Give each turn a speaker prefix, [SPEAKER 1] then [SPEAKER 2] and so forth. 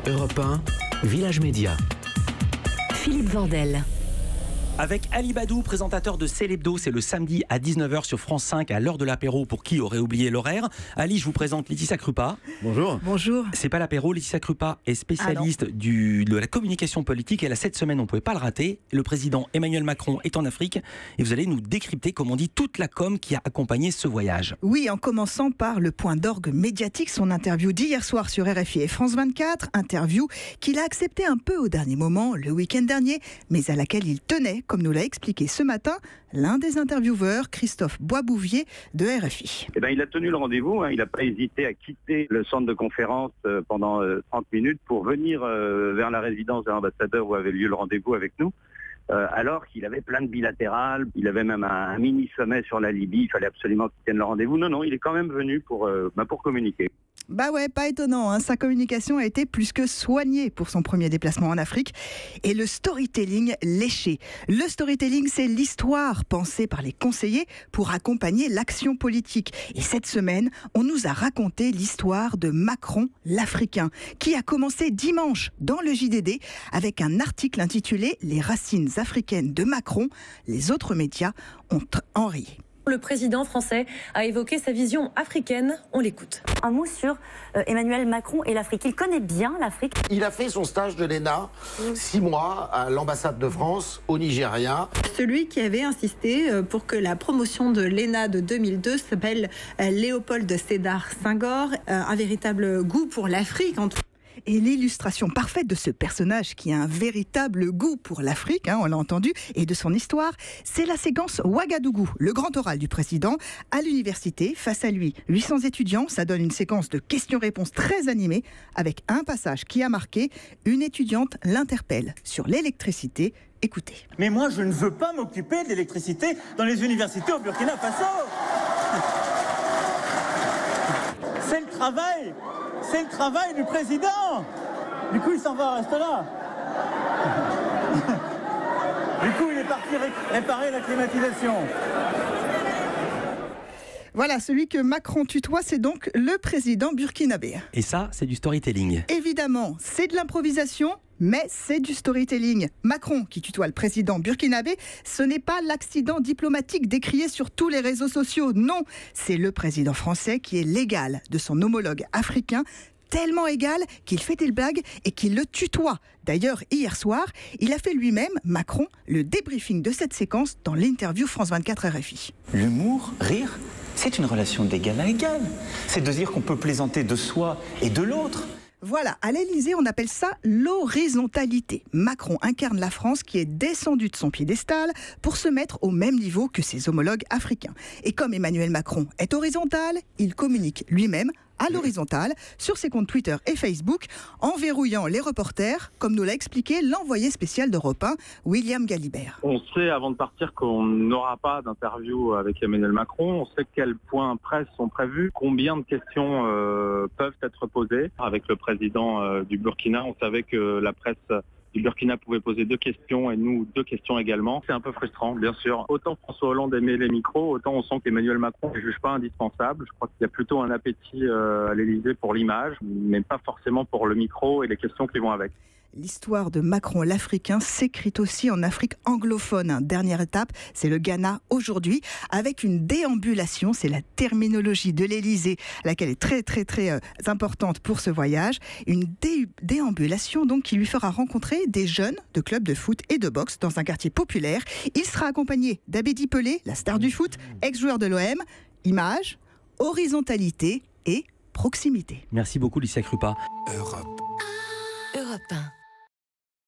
[SPEAKER 1] Europe 1, Village Média.
[SPEAKER 2] Philippe Vandel.
[SPEAKER 3] Avec Ali Badou, présentateur de C'est l'Hebdo, c'est le samedi à 19h sur France 5 à l'heure de l'apéro pour qui aurait oublié l'horaire. Ali, je vous présente Laetitia Krupa.
[SPEAKER 4] Bonjour.
[SPEAKER 2] Bonjour.
[SPEAKER 3] C'est pas l'apéro, Laetitia Krupa est spécialiste de la communication politique et là cette semaine on ne pouvait pas le rater. Le président Emmanuel Macron est en Afrique et vous allez nous décrypter, comme on dit, toute la com qui a accompagné ce voyage.
[SPEAKER 5] Oui, en commençant par le point d'orgue médiatique, son interview d'hier soir sur RFI et France 24, interview qu'il a acceptée un peu au dernier moment, le week-end dernier, mais à laquelle il tenait, comme nous l'a expliqué ce matin l'un des intervieweurs, Christophe Boisbouvier de RFI.
[SPEAKER 6] Il a tenu le rendez-vous, il n'a pas hésité à quitter le centre de conférence pendant 30 minutes pour venir vers la résidence de l'ambassadeur où avait lieu le rendez-vous avec nous. Alors qu'il avait plein de bilatérales, il avait même un mini-sommet sur la Libye, il fallait absolument qu'il tienne le rendez-vous. Non, il est quand même venu pour communiquer.
[SPEAKER 5] Bah ouais, pas étonnant, sa communication a été plus que soignée pour son premier déplacement en Afrique. Et le storytelling léché. Le storytelling, c'est l'histoire pensée par les conseillers pour accompagner l'action politique. Et cette semaine, on nous a raconté l'histoire de Macron l'Africain, qui a commencé dimanche dans le JDD avec un article intitulé « Les racines africaines de Macron ». Les autres médias ont enrayé.
[SPEAKER 7] Le président français a évoqué sa vision africaine. On l'écoute.
[SPEAKER 8] Un mot sur Emmanuel Macron et l'Afrique. Il connaît bien l'Afrique.
[SPEAKER 9] Il a fait son stage de l'ENA, 6 mois à l'ambassade de France au Nigeria.
[SPEAKER 10] Celui qui avait insisté pour que la promotion de l'ENA de 2002 s'appelle Léopold Sédar Senghor. Un véritable goût pour l'Afrique en tout.
[SPEAKER 5] Et l'illustration parfaite de ce personnage qui a un véritable goût pour l'Afrique, on l'a entendu, et de son histoire, c'est la séquence Ouagadougou, le grand oral du président à l'université. Face à lui, 800 étudiants, ça donne une séquence de questions-réponses très animée, avec un passage qui a marqué. Une étudiante l'interpelle sur l'électricité. Écoutez.
[SPEAKER 11] Mais moi, je ne veux pas m'occuper de l'électricité dans les universités au Burkina Faso. C'est le travail. C'est le travail du président. Du coup, il s'en va, reste là. Du coup, il est parti réparer la climatisation.
[SPEAKER 5] Voilà, celui que Macron tutoie, c'est donc le président burkinabé.
[SPEAKER 3] Et ça, c'est du storytelling.
[SPEAKER 5] Évidemment, c'est de l'improvisation, mais c'est du storytelling. Macron, qui tutoie le président burkinabé, ce n'est pas l'accident diplomatique décrié sur tous les réseaux sociaux. Non, c'est le président français qui est l'égal de son homologue africain, tellement égal qu'il fait des blagues et qu'il le tutoie. D'ailleurs, hier soir, il a fait lui-même, Macron, le débriefing de cette séquence dans l'interview France 24 RFI.
[SPEAKER 12] L'humour, rire, c'est une relation d'égal à égal. C'est de dire qu'on peut plaisanter de soi et de l'autre.
[SPEAKER 5] Voilà, à l'Élysée, on appelle ça l'horizontalité. Macron incarne la France qui est descendue de son piédestal pour se mettre au même niveau que ses homologues africains. Et comme Emmanuel Macron est horizontal, il communique lui-même à l'horizontale sur ses comptes Twitter et Facebook en verrouillant les reporters, comme nous l'a expliqué l'envoyé spécial d'Europe 1, William Galibert.
[SPEAKER 6] On sait avant de partir qu'on n'aura pas d'interview avec Emmanuel Macron, on sait quels points presse sont prévus, combien de questions peuvent être posées. Avec le président du Burkina, on savait que la presse du Burkina pouvait poser 2 questions et nous 2 questions également. C'est un peu frustrant, bien sûr. Autant François Hollande aimait les micros, autant on sent qu'Emmanuel Macron ne juge pas indispensable. Je crois qu'il y a plutôt un appétit à l'Élysée pour l'image, mais pas forcément pour le micro et les questions qui vont avec.
[SPEAKER 5] L'histoire de Macron l'Africain s'écrit aussi en Afrique anglophone. Dernière étape, c'est le Ghana aujourd'hui, avec une déambulation. C'est la terminologie de l'Élysée, laquelle est très importante pour ce voyage. Une déambulation donc qui lui fera rencontrer des jeunes de clubs de foot et de boxe dans un quartier populaire. Il sera accompagné d'Abedi Pelé, la star du foot, ex-joueur de l'OM. Image, horizontalité et proximité.
[SPEAKER 3] Merci beaucoup, Laetitia Krupa.
[SPEAKER 2] Europe 1.